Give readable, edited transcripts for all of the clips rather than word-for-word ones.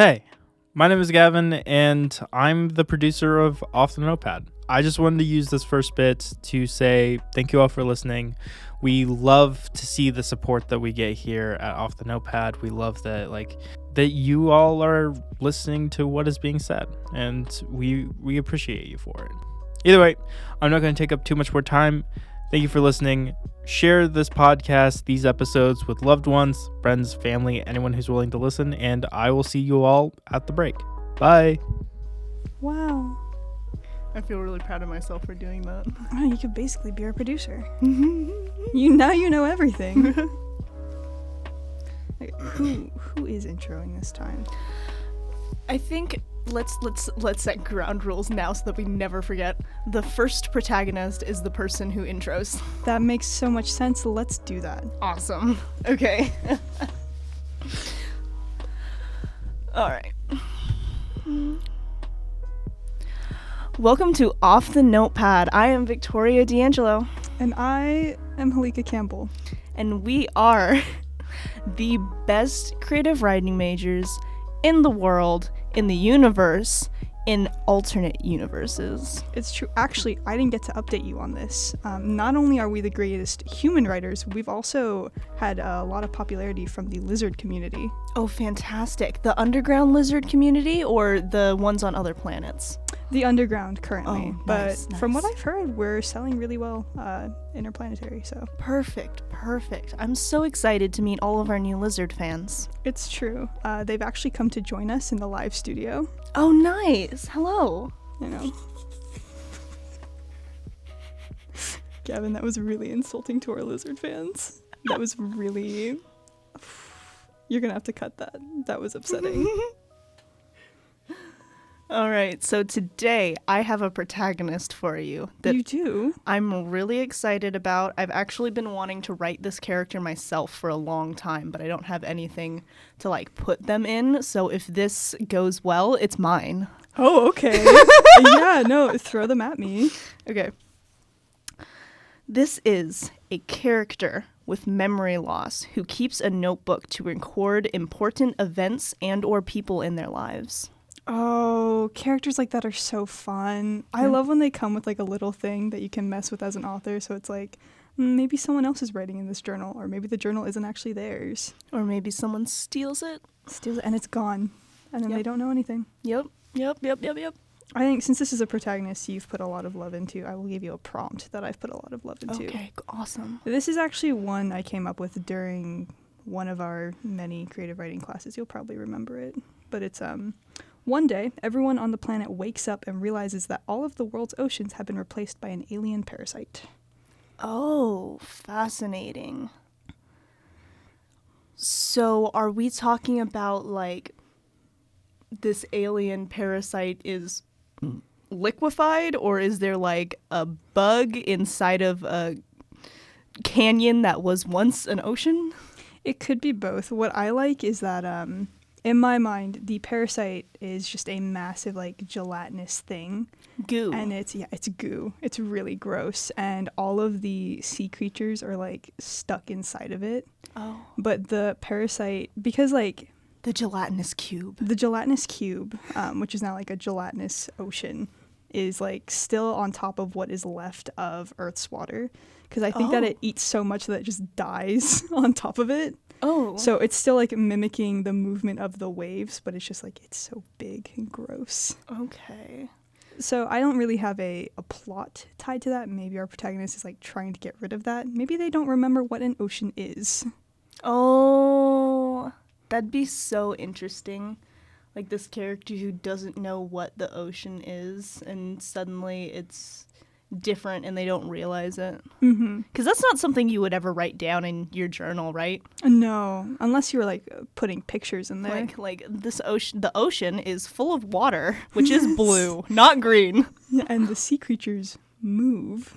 Hey, my name is Gavin, and I'm the producer of Off the Notepad. I just wanted to use this first bit to say thank you all for listening. We love to see the support that we get here at Off the Notepad. We love that you all are listening to what is being said, and we appreciate you for it. Either way, I'm not going to take up too much more time. Thank you for listening. Share this podcast, these episodes with loved ones, friends, family, anyone who's willing to listen, and I will see you all at the break. Bye. Wow. I feel really proud of myself for doing that. Oh, you could basically be our producer. You know everything. Okay, who is introing this time? I think let's set ground rules now so that we never forget. The first protagonist is the person who intros. That makes so much sense. Let's do that. Awesome. Okay. All right. Welcome to Off the Notepad. I am Victoria D'Angelo. And I am Helika Campbell. And we are the best creative writing majors in the world, in the universe, in alternate universes. It's true. Actually, I didn't get to update you on this. Not only are we the greatest human writers, we've also had a lot of popularity from the lizard community. Oh, fantastic. The underground lizard community or the ones on other planets? The underground currently. Oh, but nice. From what I've heard, we're selling really well interplanetary, so. Perfect. I'm so excited to meet all of our new lizard fans. It's true. They've actually come to join us in the live studio. Oh, nice. Hello. You know. Gavin, that was really insulting to our lizard fans. That was really... You're gonna have to cut that. That was upsetting. All right, so today I have a protagonist for you that You do? I'm really excited about. I've actually been wanting to write this character myself for a long time, but I don't have anything to put them in. So if this goes well, it's mine. Oh, okay. Yeah, no, throw them at me. Okay. This is a character with memory loss who keeps a notebook to record important events and or people in their lives. Oh, characters like that are so fun. I love when they come with a little thing that you can mess with as an author. So it's maybe someone else is writing in this journal, or maybe the journal isn't actually theirs. Or maybe someone steals it. And it's gone. And then they don't know anything. Yep. I think since this is a protagonist you've put a lot of love into, I will give you a prompt that I've put a lot of love into. Okay, awesome. This is actually one I came up with during one of our many creative writing classes. You'll probably remember it. But it's, one day, everyone on the planet wakes up and realizes that all of the world's oceans have been replaced by an alien parasite. Oh, fascinating. So are we talking about this alien parasite is liquefied, or is there a bug inside of a canyon that was once an ocean? It could be both. What I like is that in my mind, the parasite is just a massive gelatinous thing. Goo. And it's goo. It's really gross. And all of the sea creatures are stuck inside of it. Oh. But the parasite, because The gelatinous cube. the gelatinous cube, which is now a gelatinous ocean, is still on top of what is left of Earth's water. Because I think that it eats so much that it just dies on top of it. Oh. So it's still mimicking the movement of the waves, but it's just it's so big and gross. Okay. So I don't really have a plot tied to that. Maybe our protagonist is trying to get rid of that. Maybe they don't remember what an ocean is. Oh, that'd be so interesting. This character who doesn't know what the ocean is, and suddenly it's different and they don't realize it. Mm-hmm. Because that's not something you would ever write down in your journal, right? No, unless you were putting pictures in there. This ocean, the ocean is full of water, which is blue, not green. Yeah, and the sea creatures move.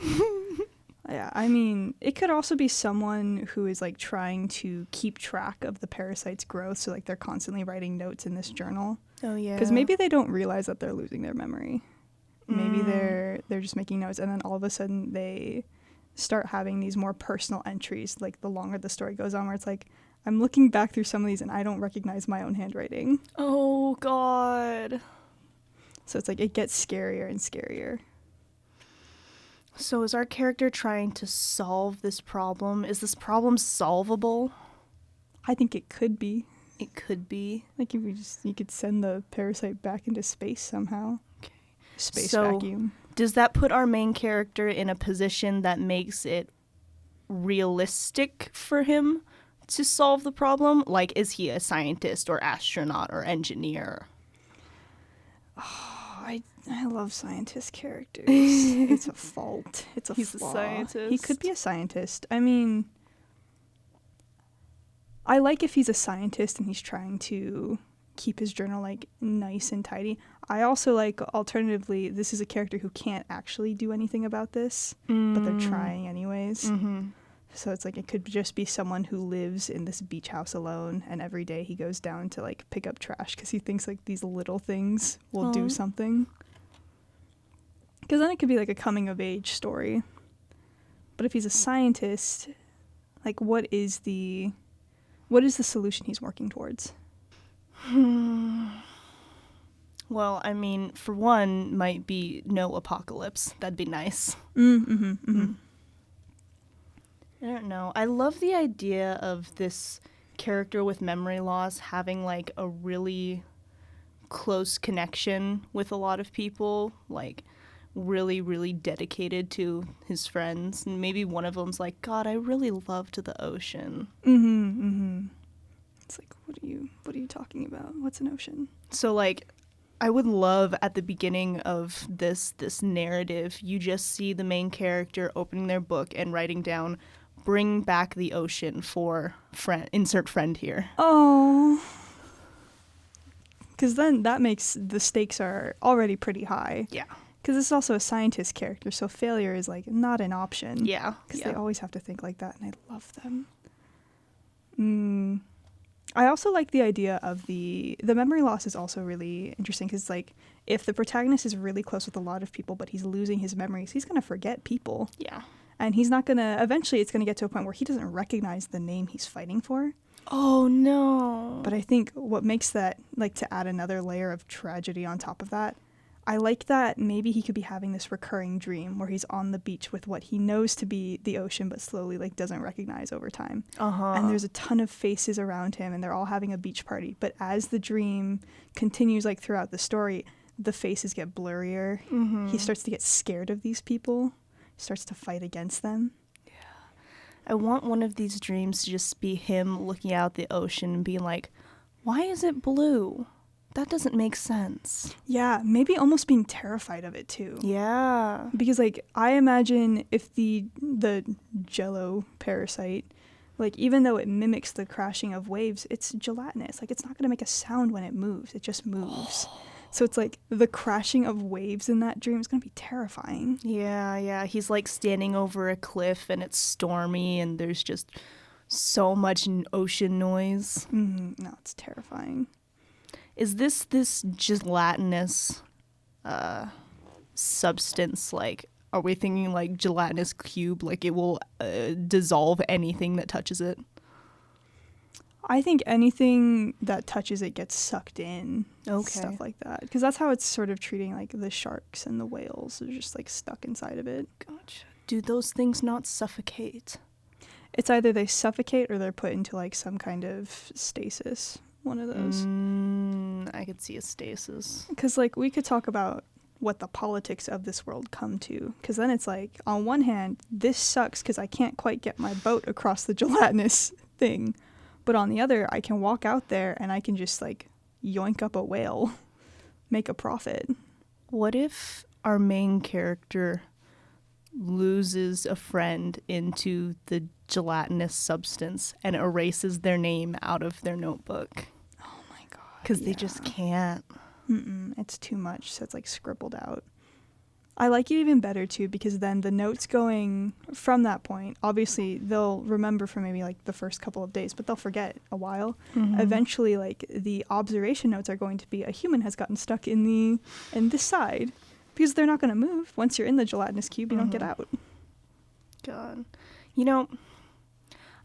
Yeah, I mean, it could also be someone who is trying to keep track of the parasite's growth, so they're constantly writing notes in this journal. Oh yeah. Because maybe they don't realize that they're losing their memory. Maybe they're just making notes, and then all of a sudden they start having these more personal entries. The longer the story goes on, where it's I'm looking back through some of these and I don't recognize my own handwriting. Oh, God. So it's like it gets scarier and scarier. So is our character trying to solve this problem? Is this problem solvable? I think it could be. It could be. Like if you could send the parasite back into space somehow. Okay. Space So, vacuum. Does that put our main character in a position that makes it realistic for him to solve the problem? Like, is he a scientist or astronaut or engineer? Oh, I love scientist characters. It's a fault. It's a He's a flaw. scientist. He could be a scientist. I mean, I like if he's a scientist and he's trying to keep his journal like nice and tidy. I also like, alternatively, this is a character who can't actually do anything about this, but they're trying anyways. Mm-hmm. So it's like it could just be someone who lives in this beach house alone, and every day he goes down to like pick up trash because he thinks like these little things will do something. Because then it could be like a coming of age story. But if he's a scientist, like what is the solution he's working towards? Well, I mean, for one, might be no apocalypse. That'd be nice. I don't know. I love the idea of this character with memory loss having like a really close connection with a lot of people, like really, really dedicated to his friends. And maybe one of them's like, God, I really loved the ocean. It's like, what are you talking about? What's an ocean? So like, I would love at the beginning of this narrative, you just see the main character opening their book and writing down, bring back the ocean for friend, insert friend here. Oh. Because then that makes the stakes are already pretty high. Yeah. Because it's also a scientist character, so failure is like not an option. Yeah. Because they always have to think like that, and I love them. I also like the idea of the memory loss is also really interesting because like if the protagonist is really close with a lot of people, but he's losing his memories, he's gonna forget people. Yeah. And he's not gonna. Eventually, it's gonna get to a point where he doesn't recognize the name he's fighting for. Oh no. But I think what makes that, like, to add another layer of tragedy on top of that, I like that maybe he could be having this recurring dream where he's on the beach with what he knows to be the ocean, but slowly like doesn't recognize over time. And there's a ton of faces around him, and they're all having a beach party. But as the dream continues, like throughout the story, the faces get blurrier. He starts to get scared of these people. Starts to fight against them. I want one of these dreams to just be him looking out the ocean and being like, why is it blue? That doesn't make sense. Yeah, maybe almost being terrified of it too. Yeah. Because like I imagine if the jello parasite, like even though it mimics the crashing of waves, it's gelatinous. Like it's not going to make a sound when it moves. It just moves. So it's like the crashing of waves in that dream is going to be terrifying. Yeah. He's like standing over a cliff and it's stormy and there's just so much ocean noise. No, it's terrifying. Is this gelatinous substance, like, are we thinking like gelatinous cube, like it will dissolve anything that touches it? I think anything that touches it gets sucked in. Okay. Stuff like that. Because that's how it's sort of treating like the sharks and the whales. They're just like stuck inside of it. Gotcha. Do those things not suffocate? It's either they suffocate or they're put into like some kind of stasis. One of those. I could see a stasis. Because like we could talk about what the politics of this world come to. Because then it's like, on one hand, this sucks because I can't quite get my boat across the gelatinous thing. But on the other, I can walk out there and I can just like yoink up a whale, make a profit. What if our main character loses a friend into the gelatinous substance and erases their name out of their notebook? Oh my god. Because they just can't. It's too much, so it's like scribbled out. I like it even better too because then the notes going from that point, obviously they'll remember for maybe like the first couple of days, but they'll forget a while. Eventually, like the observation notes are going to be a human has gotten stuck in this side because they're not going to move. Once you're in the gelatinous cube, you don't get out. God. You know,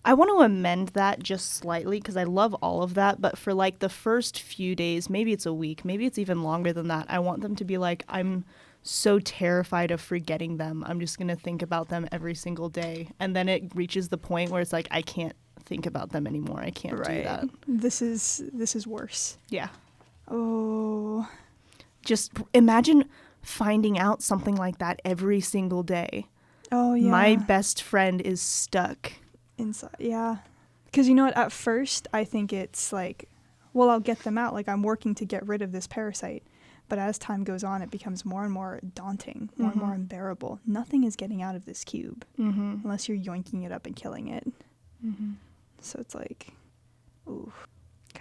I want to amend that just slightly because I love all of that. But for like the first few days, maybe it's a week, maybe it's even longer than that. I want them to be like, I'm so terrified of forgetting them. I'm just going to think about them every single day. And then it reaches the point where it's like, I can't think about them anymore. I can't do that. This is worse. Yeah. Oh. Just imagine finding out something like that every single day. Oh, yeah. My best friend is stuck. Inside, yeah. Because you know what? At first, I think it's like, well, I'll get them out. Like, I'm working to get rid of this parasite. But as time goes on, it becomes more and more daunting, more and more unbearable. Nothing is getting out of this cube unless you're yoinking it up and killing it. So it's like, ooh,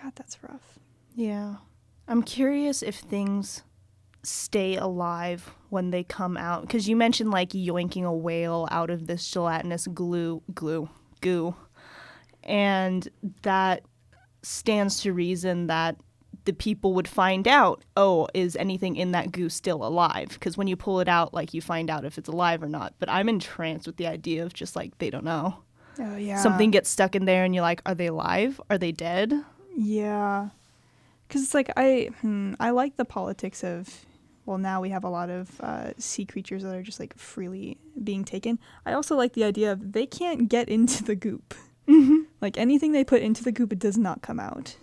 God, that's rough. Yeah. I'm curious if things stay alive when they come out. Because you mentioned, like, yoinking a whale out of this gelatinous goo. And that stands to reason that the people would find out, oh, is anything in that goo still alive? Because when you pull it out, like, you find out if it's alive or not. But I'm entranced with the idea of just, like, they don't know. Oh, yeah. Something gets stuck in there and you're like, are they alive? Are they dead? Yeah. Because it's like, I like the politics of, well, now we have a lot of sea creatures that are just, like, freely being taken. I also like the idea of they can't get into the goop. Like, anything they put into the goop, it does not come out.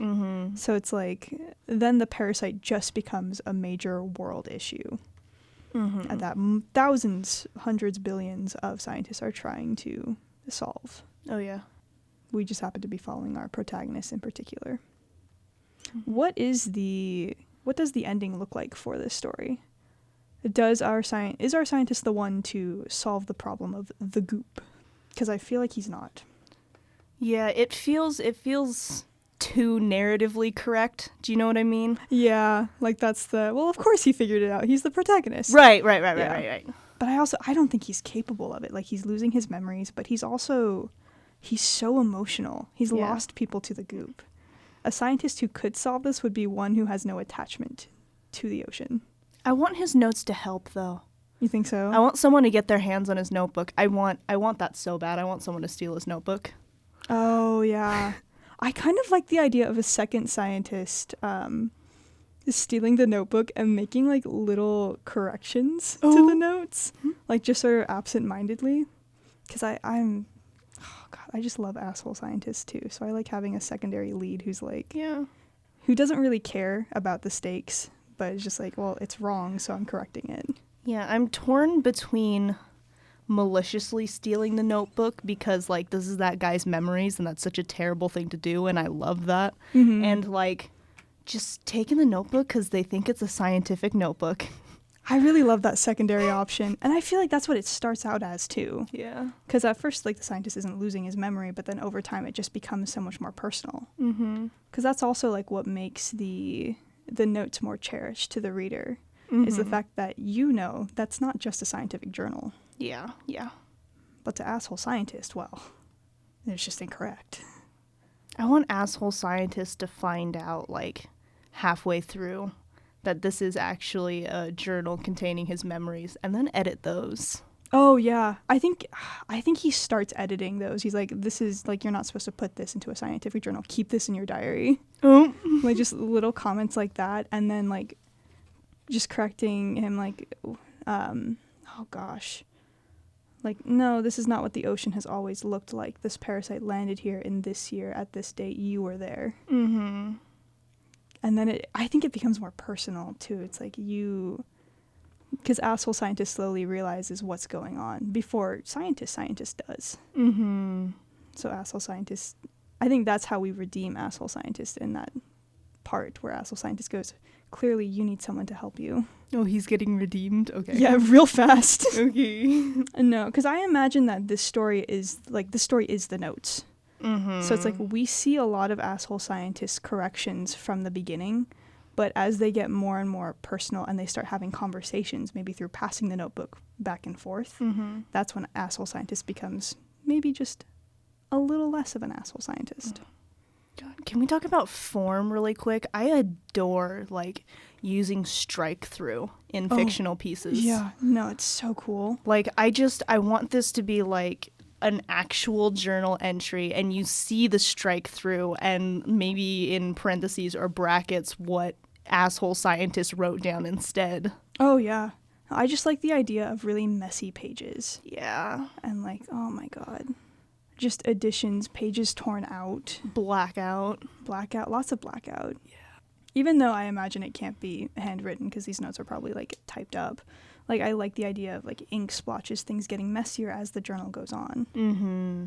So it's like, then the parasite just becomes a major world issue. And that thousands, hundreds, billions of scientists are trying to solve. Oh, yeah. We just happen to be following our protagonist in particular. What does the ending look like for this story? Is our scientist the one to solve the problem of the goop? Because I feel like he's not. Yeah, it feels too narratively correct. Do you know what I mean? Yeah, like that's well, of course he figured it out. He's the protagonist. Right. But I don't think he's capable of it. Like, he's losing his memories, but he's so emotional. He's lost people to the goop. A scientist who could solve this would be one who has no attachment to the ocean. I want his notes to help, though. You think so? I want someone to get their hands on his notebook. I want that so bad. I want someone to steal his notebook. Oh, yeah. I kind of like the idea of a second scientist stealing the notebook and making, like, little corrections to the notes. Like, just sort of absent-mindedly. Because I'm... Oh, God, I just love asshole scientists, too. So I like having a secondary lead who's, like... Yeah. Who doesn't really care about the stakes, but is just like, well, it's wrong, so I'm correcting it. Yeah, I'm torn between maliciously stealing the notebook because, like, this is that guy's memories and that's such a terrible thing to do and I love that. And, like, just taking the notebook because they think it's a scientific notebook. I really love that secondary option, and I feel like that's what it starts out as, too. Yeah. Because at first, like, the scientist isn't losing his memory, but then over time it just becomes so much more personal. Because that's also, like, what makes the notes more cherished to the reader, is the fact that that's not just a scientific journal. Yeah. But to asshole scientist, well, it's just incorrect. I want asshole scientists to find out, like, halfway through that this is actually a journal containing his memories and then edit those. Oh, yeah. I think he starts editing those. He's like, this is, like, you're not supposed to put this into a scientific journal. Keep this in your diary. Like, just little comments like that. And then, like, just correcting him, like, oh, gosh. Like, no, this is not what the ocean has always looked like. This parasite landed here in this year at this date. You were there. And then I think it becomes more personal, too. It's like because asshole scientist slowly realizes what's going on before scientist does. So asshole scientist, I think that's how we redeem asshole scientist in that part where asshole scientist goes, clearly you need someone to help you. Oh, he's getting redeemed? Okay. Yeah, real fast. Okay. No, because I imagine that this story is the notes. So it's like we see a lot of asshole scientists' corrections from the beginning, but as they get more and more personal and they start having conversations, maybe through passing the notebook back and forth, that's when asshole scientist becomes maybe just a little less of an asshole scientist. God, can we talk about form really quick? I adore, like, using strike through in fictional pieces. Yeah, no, it's so cool. Like, I want this to be like an actual journal entry and you see the strike through and maybe in parentheses or brackets what asshole scientist wrote down instead. Oh, yeah. I just like the idea of really messy pages. Yeah. And like, oh my God. Just additions, pages torn out. Blackout, lots of blackout. Yeah. Even though I imagine it can't be handwritten because these notes are probably like typed up. Like, I like the idea of like ink splotches, things getting messier as the journal goes on. Mm-hmm.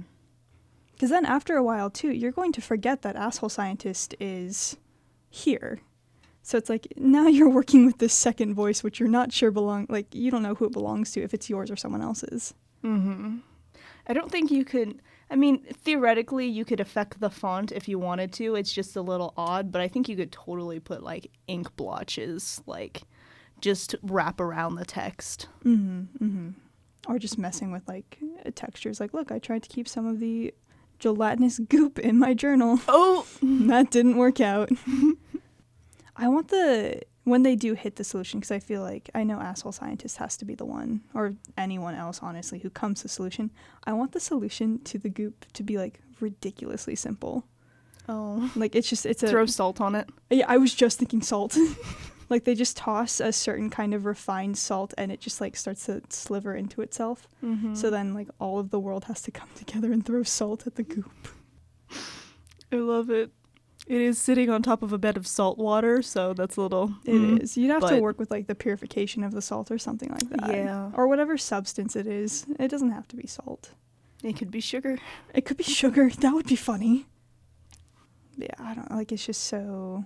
Because then after a while too, you're going to forget that asshole scientist is here. So it's like, now you're working with this second voice, which you're not sure like, you don't know who it belongs to, if it's yours or someone else's. Mm-hmm. I don't think you could, I mean, theoretically, you could affect the font if you wanted to. It's just a little odd, but I think you could totally put, like, ink blotches, like, just wrap around the text. Mm-hmm, mm-hmm. Or just messing with, like, textures. Like, look, I tried to keep some of the gelatinous goop in my journal. Oh! That didn't work out. I want when they do hit the solution, because I feel like, I know asshole scientist has to be the one, or anyone else, honestly, who comes to the solution. I want the solution to the goop to be, like, ridiculously simple. Oh. Like, it's a... Throw salt on it. Yeah, I was just thinking salt. Like, they just toss a certain kind of refined salt, and it just, like, starts to sliver into itself. Mm-hmm. So then, like, all of the world has to come together and throw salt at the goop. I love it. It is sitting on top of a bed of salt water, so that's a little... It is. You'd have to work with, like, the purification of the salt or something like that. Yeah. Or whatever substance it is. It doesn't have to be salt. It could be sugar. It could be sugar. That would be funny. Yeah, I don't know. Like, it's just so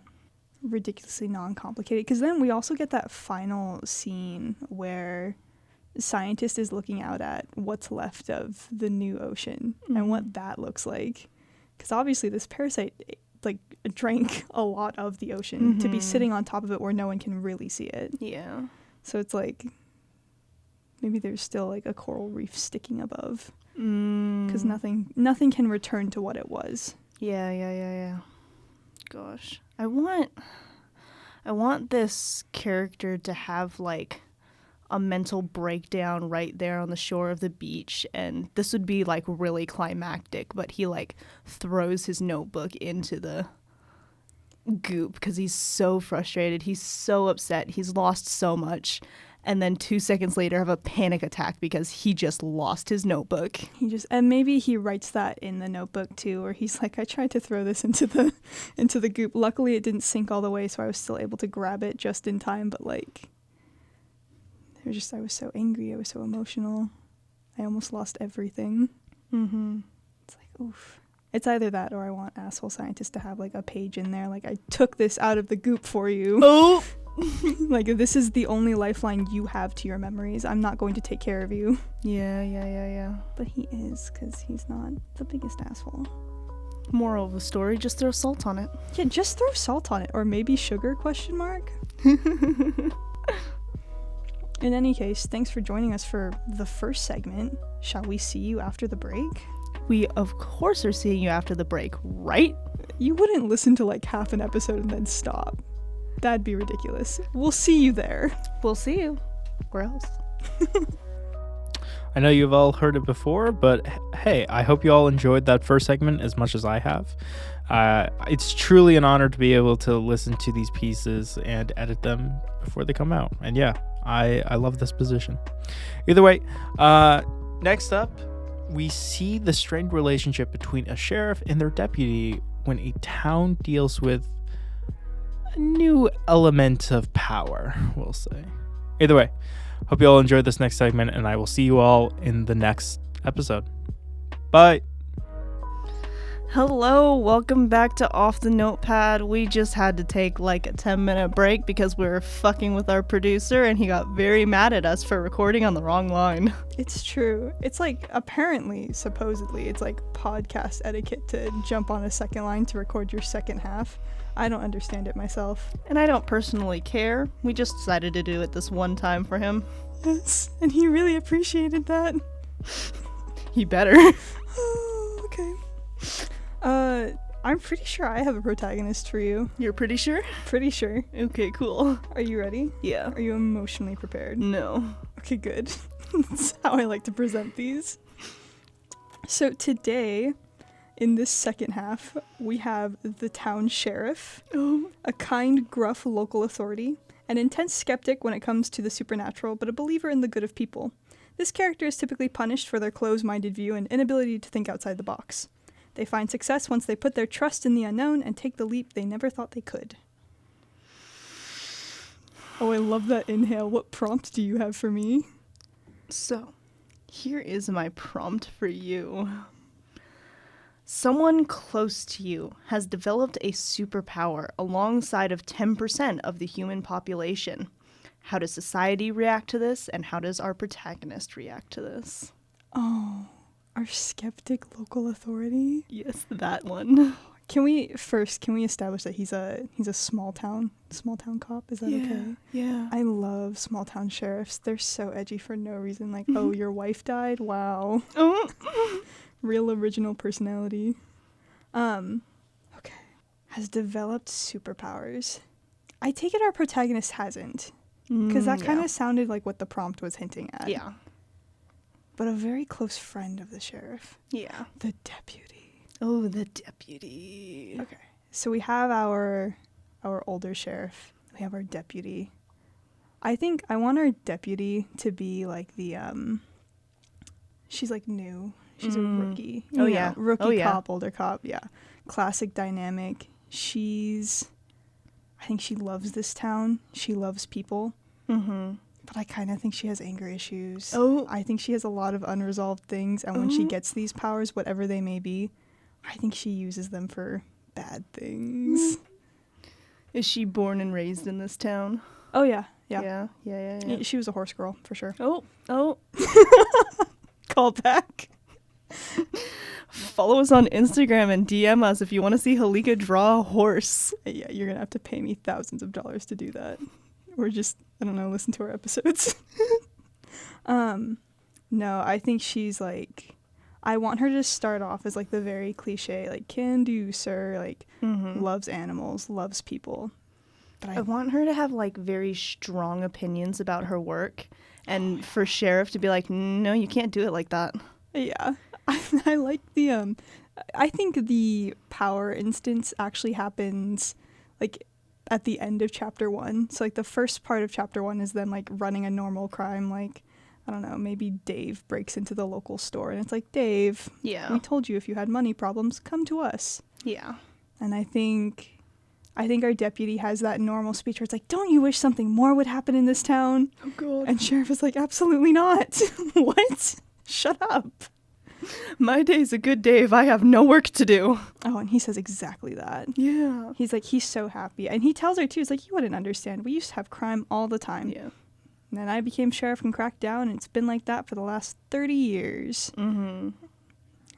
ridiculously non-complicated. Because then we also get that final scene where the scientist is looking out at what's left of the new ocean and what that looks like. Because obviously this parasite... like drank a lot of the ocean to be sitting on top of it where no one can really see it. Yeah. So it's like maybe there's still like a coral reef sticking above because nothing can return to what it was. Yeah. Gosh, I want this character to have like a mental breakdown right there on the shore of the beach, and this would be like really climactic, but he like throws his notebook into the goop because he's so frustrated, he's so upset, he's lost so much, and then 2 seconds later have a panic attack because he just lost his notebook. And maybe he writes that in the notebook too, where he's like, I tried to throw this into the goop, luckily it didn't sink all the way, so I was still able to grab it just in time, but like I was so angry, I was so emotional. I almost lost everything. It's like, oof. It's either that or I want asshole scientist to have like a page in there, like I took this out of the goop for you. Oh! Like this is the only lifeline you have to your memories. I'm not going to take care of you. Yeah. But he is, because he's not the biggest asshole. Moral of the story, just throw salt on it. Yeah, just throw salt on it. Or maybe sugar, ? In any case, thanks for joining us for the first segment. Shall we see you after the break? We, of course, are seeing you after the break, right? You wouldn't listen to like half an episode and then stop. That'd be ridiculous. We'll see you there. We'll see you. Where else? I know you've all heard it before, but hey, I hope you all enjoyed that first segment as much as I have. It's truly an honor to be able to listen to these pieces and edit them before they come out. And yeah, I love this position. Either way, next up, we see the strained relationship between a sheriff and their deputy when a town deals with a new element of power, we'll say. Either way, hope you all enjoyed this next segment, and I will see you all in the next episode. Bye! Hello, welcome back to Off the Notepad. We just had to take like a 10-minute break because we were fucking with our producer and he got very mad at us for recording on the wrong line. It's true. It's like, apparently, supposedly, it's like podcast etiquette to jump on a second line to record your second half. I don't understand it myself. And I don't personally care. We just decided to do it this one time for him. Yes, and he really appreciated that. He better. Okay. I'm pretty sure I have a protagonist for you. You're pretty sure? Pretty sure. Okay, cool. Are you ready? Yeah. Are you emotionally prepared? No. Okay, good. That's how I like to present these. So today, in this second half, we have the town sheriff, a kind, gruff local authority, an intense skeptic when it comes to the supernatural, but a believer in the good of people. This character is typically punished for their closed-minded view and inability to think outside the box. They find success once they put their trust in the unknown and take the leap they never thought they could. Oh, I love that inhale. What prompt do you have for me? So, here is my prompt for you. Someone close to you has developed a superpower alongside of 10% of the human population. How does society react to this, and how does our protagonist react to this? Oh, our skeptic local authority? Yes, that one. Can we establish that he's a small town cop? Is that okay? Yeah. I love small town sheriffs. They're so edgy for no reason. Like, oh, your wife died? Wow. Real original personality. Okay. Has developed superpowers. I take it our protagonist hasn't. Because that kind of sounded like what the prompt was hinting at. Yeah. But a very close friend of the sheriff. Yeah. The deputy. Oh, the deputy. Okay. So we have our older sheriff. We have our deputy. I think I want our deputy to be like the she's like new. She's a rookie. Oh, You yeah. know, rookie Oh, yeah. cop, older cop, yeah. Classic dynamic. I think she loves this town. She loves people. Mm-hmm. But I kind of think she has anger issues. Oh. I think she has a lot of unresolved things, and when she gets these powers, whatever they may be, I think she uses them for bad things. Is she born and raised in this town? Oh, yeah. Yeah. Yeah. She was a horse girl, for sure. Oh. Call back. Follow us on Instagram and DM us if you want to see Helika draw a horse. Yeah, you're going to have to pay me thousands of dollars to do that. Or just, I don't know, listen to our episodes. No, I think she's like, I want her to start off as like the very cliche, like, can do, sir, like, loves animals, loves people. But I want her to have like very strong opinions about her work, and for Sheriff to be like, no, you can't do it like that. Yeah. I like the, I think the power instance actually happens like at the end of chapter 1. So like the first part of chapter 1 is them like running a normal crime, like, I don't know, maybe Dave breaks into the local store and it's like, Dave, Yeah. we told you if you had money problems, come to us. Yeah. And I think our deputy has that normal speech where it's like, don't you wish something more would happen in this town? Oh, God. And Sheriff is like, absolutely not. What? Shut up. My day's a good day if I have no work to do. Oh, and he says exactly that. Yeah. He's like, he's so happy. And he tells her, too, he's like, you wouldn't understand. We used to have crime all the time. Yeah. And then I became sheriff and cracked down, and it's been like that for the last 30 years. Mm-hmm.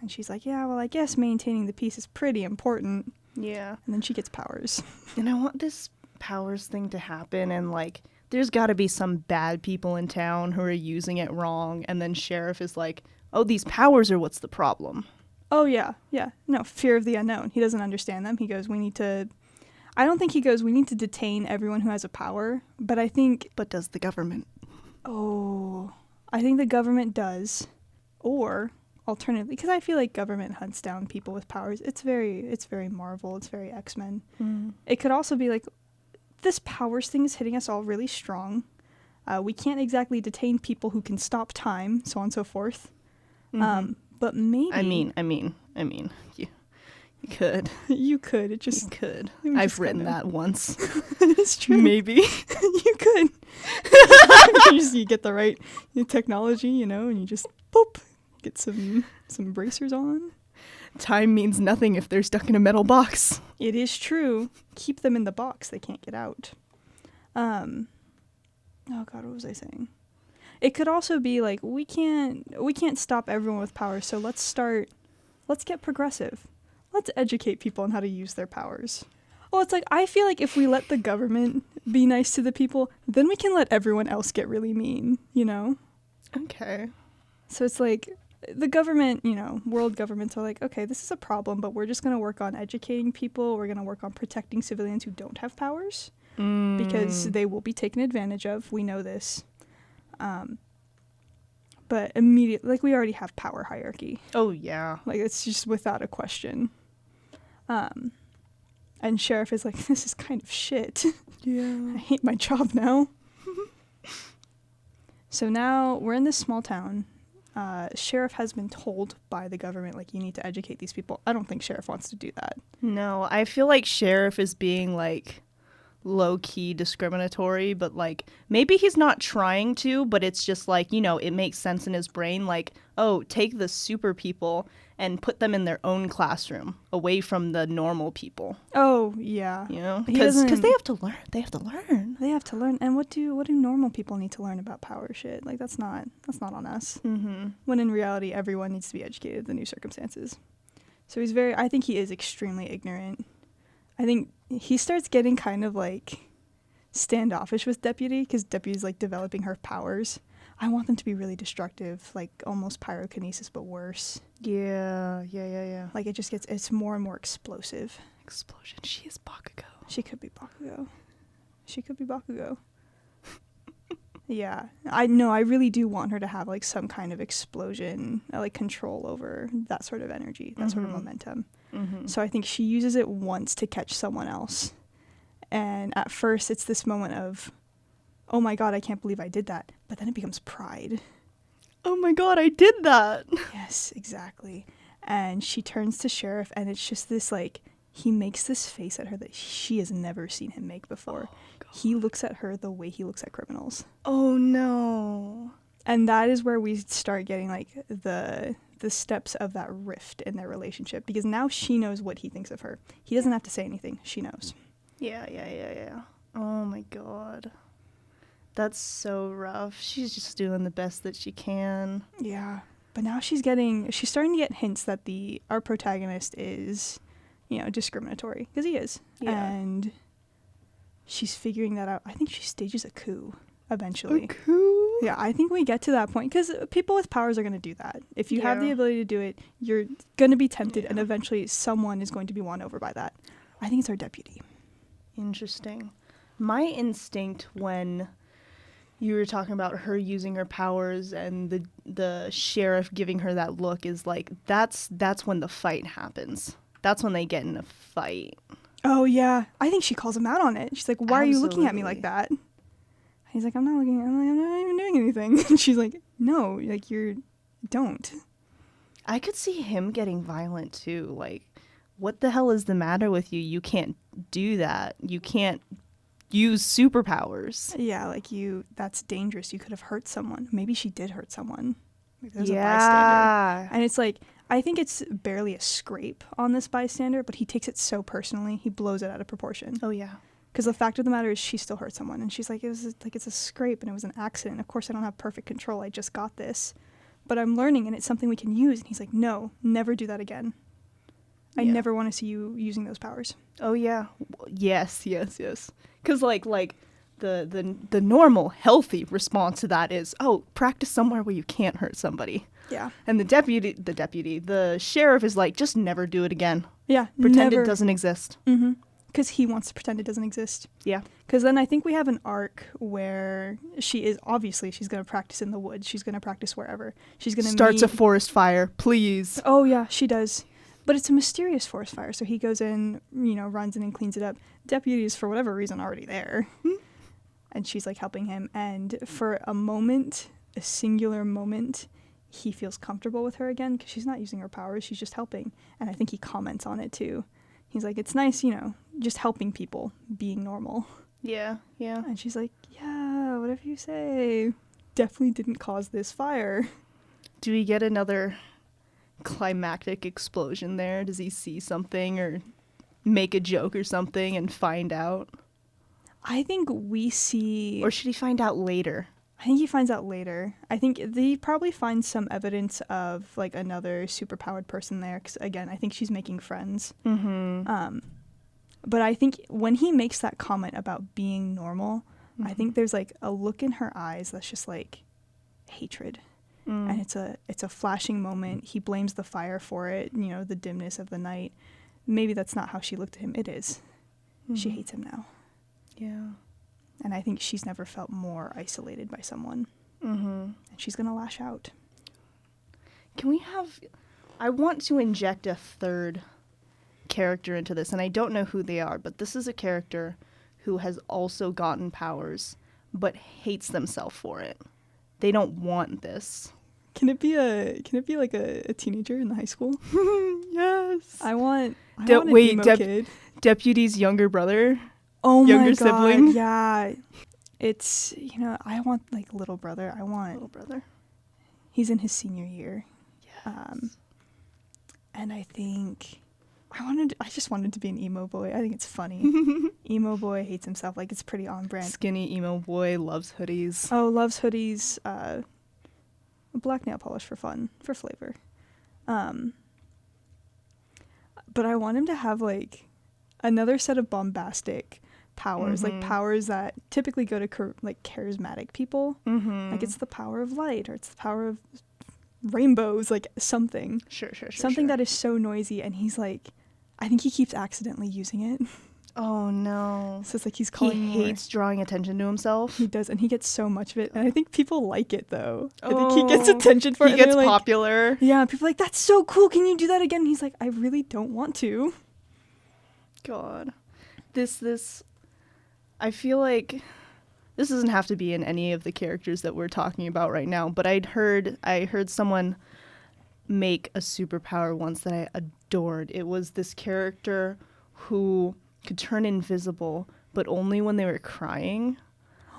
And she's like, yeah, well, I guess maintaining the peace is pretty important. Yeah. And then she gets powers. And I want this powers thing to happen, and like, there's got to be some bad people in town who are using it wrong, and then Sheriff is like, oh, these powers are what's the problem. Oh, yeah. Yeah. No, fear of the unknown. He doesn't understand them. He goes, I don't think he goes, we need to detain everyone who has a power. But I think... But does the government? Oh, I think the government does. Or, alternatively, because I feel like government hunts down people with powers. It's very Marvel. It's very X-Men. It could also be like, this powers thing is hitting us all really strong. We can't exactly detain people who can stop time, so on and so forth. But maybe... I mean, you could. You could. It just... You could. would I've just written kinda- that once. It's true. Maybe. You could. You get the right technology, and you just, boop, get some bracers on. Time means nothing if they're stuck in a metal box. It is true. Keep them in the box. They can't get out. Oh, God, what was I saying? It could also be like, we can't stop everyone with power, so let's get progressive. Let's educate people on how to use their powers. Well, it's like, I feel like if we let the government be nice to the people, then we can let everyone else get really mean, Okay. So it's like, the government, world governments are like, okay, this is a problem, but we're just going to work on educating people. We're going to work on protecting civilians who don't have powers because they will be taken advantage of. We know this. But immediately, like, we already have power hierarchy. Oh, yeah. Like, it's just without a question. And Sheriff is like, this is kind of shit. Yeah. I hate my job now. So now we're in this small town. Sheriff has been told by the government, like, you need to educate these people. I don't think Sheriff wants to do that. No, I feel like Sheriff is being, like, low-key discriminatory, but, like, maybe he's not trying to, but it's just, like, you know, it makes sense in his brain, like, oh, take the super people and put them in their own classroom, away from the normal people. Oh, yeah. You know? He Because doesn't- they have to learn. They have to learn. They have to learn. And what do normal people need to learn about power shit? Like, that's not on us. Mm-hmm. When in reality, everyone needs to be educated in the new circumstances. So I think he is extremely ignorant. I think he starts getting kind of, like, standoffish with Deputy, because Deputy's, like, developing her powers. I want them to be really destructive, like, almost pyrokinesis, but worse. Yeah. Like, it's more and more explosive. Explosion. She is Bakugo. She could be Bakugo. Yeah. I really do want her to have, like, some kind of explosion, like, control over that sort of energy, that sort of momentum. Mm-hmm. So I think she uses it once to catch someone else. And at first, it's this moment of, oh my god, I can't believe I did that. But then it becomes pride. Oh my god, I did that. Yes, exactly. And she turns to Sheriff, and it's just this, like, he makes this face at her that she has never seen him make before. He looks at her the way he looks at criminals. Oh no. And that is where we start getting, like, the steps of that rift in their relationship. Because now she knows what he thinks of her. He doesn't have to say anything. She knows. Yeah. Oh my god. That's so rough. She's just doing the best that she can. Yeah. But now she's starting to get hints that our protagonist is, you know, discriminatory. Because he is. Yeah. And she's figuring that out. I think she stages a coup eventually. A coup? Yeah, I think we get to that point. Because people with powers are going to do that. If you have the Yeah. ability to do it, you're going to be tempted. Yeah. And eventually someone is going to be won over by that. I think it's our deputy. Interesting. My instinct when you were talking about her using her powers and the sheriff giving her that look is like that's when the fight happens. That's when they get in a fight. Oh, yeah. I think she calls him out on it. She's like, why are you looking at me like that? He's like, I'm not looking. I'm not even doing anything. And she's like, no, like, don't. I could see him getting violent too. Like, what the hell is the matter with you? You can't do that. You can't use superpowers. Yeah, like, that's dangerous. You could have hurt someone. Maybe she did hurt someone. Like, there's a bystander. And it's like, I think it's barely a scrape on this bystander, but he takes it so personally. He blows it out of proportion. Oh, yeah. Because the fact of the matter is she still hurt someone. And she's like, it's a scrape and it was an accident. Of course, I don't have perfect control. I just got this. But I'm learning and it's something we can use. And he's like, no, never do that again. I never want to see you using those powers. Oh, yeah. Yes. Because, like the normal, healthy response to that is, oh, practice somewhere where you can't hurt somebody. Yeah. And the sheriff is like, just never do it again. Yeah. Pretend it doesn't exist. Mm-hmm. Because he wants to pretend it doesn't exist. Yeah. Because then I think we have an arc where she's going to practice in the woods. She's going to practice wherever. She's going to Starts a forest fire, please. Oh, yeah, she does. But it's a mysterious forest fire. So he goes in, runs in and cleans it up. Deputy is, for whatever reason, already there. And she's, like, helping him. And for a moment, a singular moment, he feels comfortable with her again because she's not using her powers. She's just helping. And I think he comments on it, too. He's like, it's nice, just helping people, being normal. Yeah. And she's like, yeah, whatever you say. Definitely didn't cause this fire. Do we get another climactic explosion there? Does he see something or make a joke or something and find out? I think we see... Or should he find out later? I think he finds out later. I think he probably finds some evidence of, like, another superpowered person there. Because, again, I think she's making friends. Mm-hmm. But I think when he makes that comment about being normal, I think there's, like, a look in her eyes that's just, like, hatred. And it's a flashing moment. He blames the fire for it, the dimness of the night. Maybe that's not how she looked at him. It is. She hates him now. Yeah. And I think she's never felt more isolated by someone. And she's going to lash out. I want to inject a third character into this, and I don't know who they are, but this is a character who has also gotten powers, but hates themselves for it. They don't want this. Can it be like a teenager in the high school? Yes. I want an emo kid. Deputy's younger brother. Oh younger my God, sibling. yeah. It's, I want like little brother. Little brother. He's in his senior year. Yes. And I think I just wanted to be an emo boy. I think it's funny. Emo boy hates himself. Like, it's pretty on brand. Skinny emo boy loves hoodies. Oh, loves hoodies. Black nail polish for fun, for flavor. But I want him to have like another set of bombastic powers, like powers that typically go to charismatic people. Like, it's the power of light, or it's the power of rainbows, like something. Sure. Something that is so noisy, and he's like, I think he keeps accidentally using it. Oh no. So it's like he's calling He hates drawing attention to himself. He does, and he gets so much of it. And I think people like it, though. I think he gets attention for it. He gets like, popular. Yeah, people are like, that's so cool. Can you do that again? And he's like, I really don't want to. God. This I feel like this doesn't have to be in any of the characters that we're talking about right now, but I heard someone make a superpower once that I adored. It was this character who could turn invisible, but only when they were crying.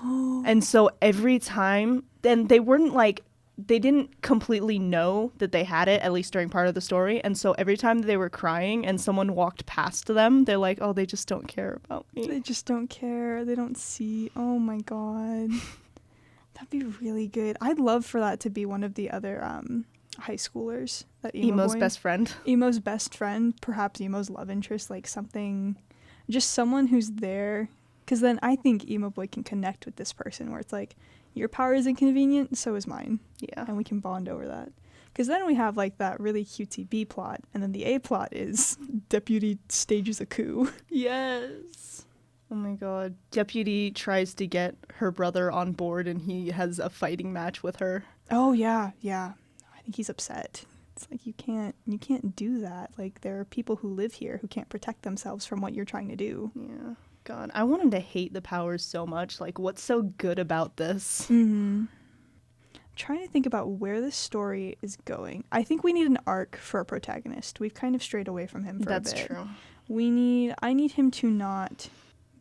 And so every time, then they didn't completely know that they had it, at least during part of the story. And so every time they were crying and someone walked past them, they're like, oh, they just don't care about me. They just don't care. They don't see. Oh my God. That'd be really good. I'd love for that to be one of the other high schoolers. That Emo's best friend. Emo's best friend, perhaps Emo's love interest, like something, just someone who's there. Because then I think Emo Boy can connect with this person where it's like, your power is inconvenient, so is mine. Yeah. And we can bond over that. Because then we have like that really cutesy B plot, and then the A plot is Deputy stages a coup. Yes. Oh my God. Deputy tries to get her brother on board, and he has a fighting match with her. Oh yeah. I think he's upset. It's like, you can't do that. Like, there are people who live here who can't protect themselves from what you're trying to do. Yeah. God, I want him to hate the powers so much. Like, what's so good about this? I'm trying to think about where this story is going. I think we need an arc for a protagonist. We've kind of strayed away from him for a bit. That's true. I need him to not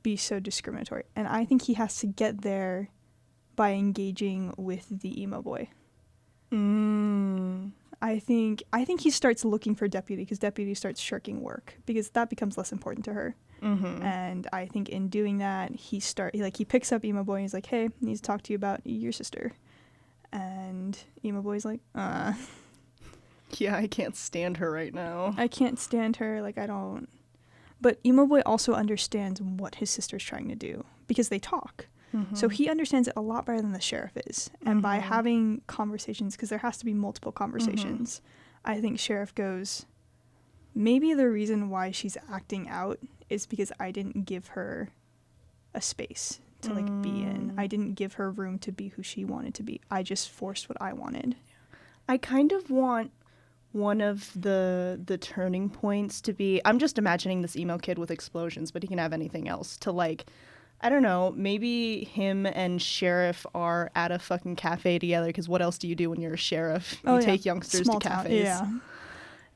be so discriminatory. And I think he has to get there by engaging with the emo boy. I think he starts looking for Deputy because Deputy starts shirking work because that becomes less important to her. And I think in doing that, he picks up Emo Boy and he's like, hey, I need to talk to you about your sister. And Emo Boy's like, Yeah, I can't stand her right now. I can't stand her. Like, I don't. But Emo Boy also understands what his sister's trying to do because they talk. So he understands it a lot better than the sheriff is. And by having conversations, because there has to be multiple conversations, I think Sheriff goes, maybe the reason why she's acting out is because I didn't give her a space to like be in. I didn't give her room to be who she wanted to be. I just forced what I wanted. I kind of want one of the turning points to be, I'm just imagining this emo kid with explosions, but he can have anything else, to like, I don't know, maybe him and Sheriff are at a fucking cafe together, because what else do you do when you're a sheriff? You take youngsters to cafes. Yeah.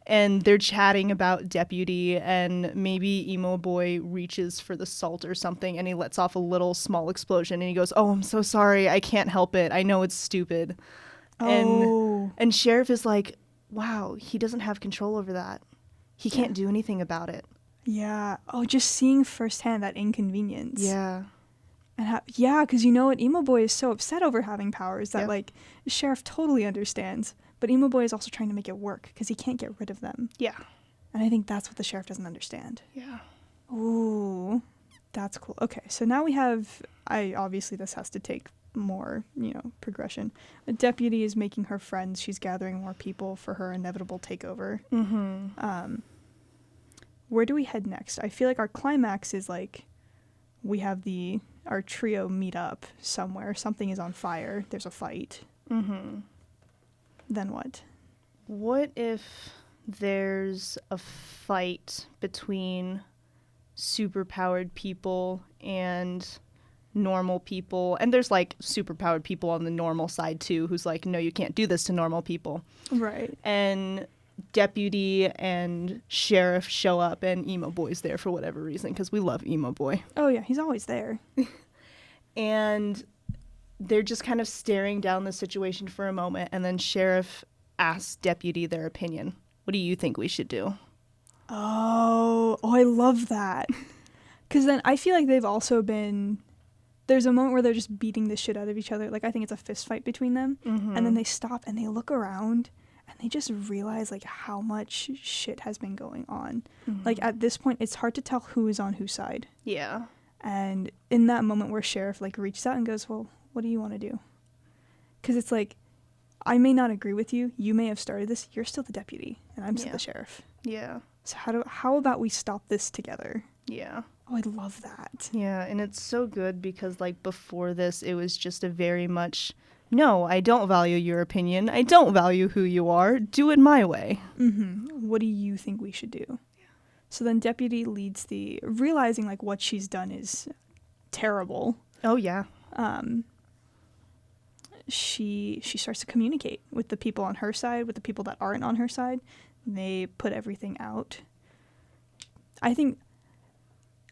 And they're chatting about Deputy, and maybe Emo Boy reaches for the salt or something, and he lets off a little small explosion, and he goes, oh, I'm so sorry, I can't help it, I know it's stupid. And Sheriff is like, wow, he doesn't have control over that. He can't do anything about it. Yeah. Oh, just seeing firsthand that inconvenience. Yeah. And because you know what? Emo Boy is so upset over having powers that, like, Sheriff totally understands. But Emo Boy is also trying to make it work because he can't get rid of them. Yeah. And I think that's what the Sheriff doesn't understand. Yeah. Ooh, that's cool. Okay, so now we have, obviously this has to take more, progression. A Deputy is making her friends. She's gathering more people for her inevitable takeover. Where do we head next? I feel like our climax is like, we have our trio meet up somewhere. Something is on fire. There's a fight. Mm-hmm. Then what? What if there's a fight between superpowered people and normal people? And there's like superpowered people on the normal side too, who's like, no, you can't do this to normal people. Right. And deputy and sheriff show up, and emo boy's there for whatever reason, because we love emo boy. Oh, yeah, he's always there. And they're just kind of staring down the situation for a moment, and then sheriff asks deputy their opinion. What do you think we should do? Oh, I love that. Because then I feel like they've also been... There's a moment where they're just beating the shit out of each other. Like, I think it's a fist fight between them. Mm-hmm. And then they stop and they look around and they just realize, like, how much shit has been going on. Mm-hmm. Like, at this point, it's hard to tell who is on whose side. Yeah. And in that moment where sheriff, like, reaches out and goes, well, what do you want to do? Because it's like, I may not agree with you. You may have started this. You're still the deputy, and I'm still the sheriff. Yeah. So how about we stop this together? Yeah. Oh, I love that. Yeah, and it's so good because, like, before this, it was just a very much, no, I don't value your opinion. I don't value who you are. Do it my way. Mm-hmm. What do you think we should do? Yeah. So then deputy leads realizing, like, what she's done is terrible. Oh, yeah. She starts to communicate with the people on her side, with the people that aren't on her side. They put everything out. I think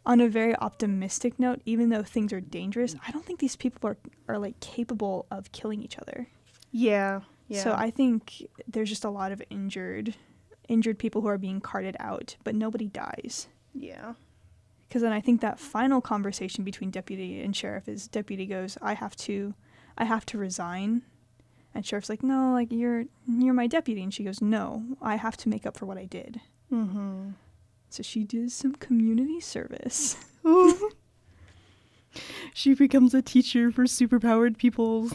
on a very optimistic note, even though things are dangerous, I don't think these people are like capable of killing each other. Yeah. Yeah. So I think there's just a lot of injured people who are being carted out, but nobody dies. Yeah. Because then I think that final conversation between deputy and sheriff is deputy goes, I have to resign. And sheriff's like, no, like you're my deputy. And she goes, no, I have to make up for what I did. Mm-hmm. So she does some community service. She becomes a teacher for superpowered people.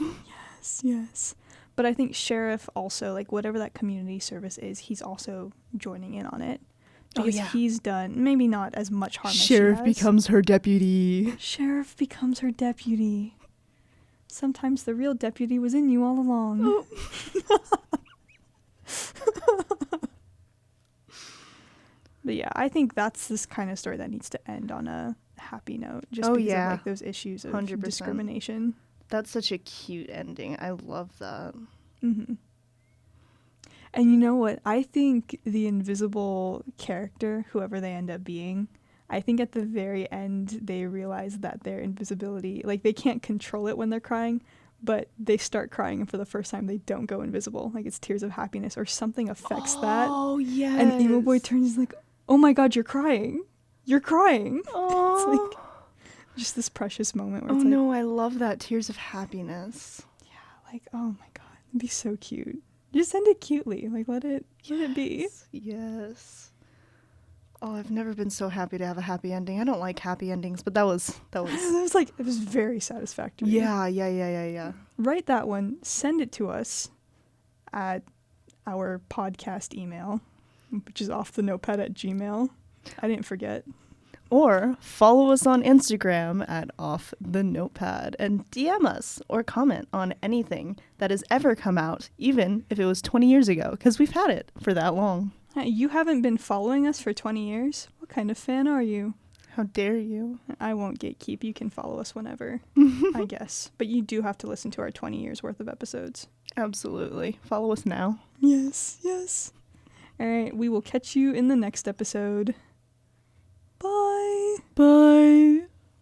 Yes. But I think sheriff also, like whatever that community service is, he's also joining in on it. Because he's done maybe not as much harm as she has. Sheriff becomes her deputy. Sheriff becomes her deputy. Sometimes the real deputy was in you all along. Oh. But yeah, I think that's this kind of story that needs to end on a happy note. Just because of like those issues of 100%. discrimination. That's such a cute ending. I love that. Mm-hmm. And you know what? I think the invisible character, whoever they end up being, I think at the very end they realize that their invisibility, like they can't control it when they're crying, but they start crying and for the first time they don't go invisible. Like it's tears of happiness or something affects that. Oh, yes. And emo boy turns like, oh my god, you're crying. You're crying. Oh. It's like just this precious moment where Oh it's like, no, I love that. Tears of happiness. yeah, like, oh my god, it'd be so cute. Just end it cutely. Like let it be. Yes. Oh, I've never been so happy to have a happy ending. I don't like happy endings, but that was it was very satisfactory. Yeah. Write that one, send it to us at our podcast email, which is offthenotepad@gmail.com. I didn't forget. Or follow us on Instagram at offthenotepad and DM us or comment on anything that has ever come out, even if it was 20 years ago, because we've had it for that long. You haven't been following us for 20 years? What kind of fan are you? How dare you? I won't gatekeep. You can follow us whenever, I guess. But you do have to listen to our 20 years worth of episodes. Absolutely. Follow us now. Yes. All right, we will catch you in the next episode. Bye. Bye.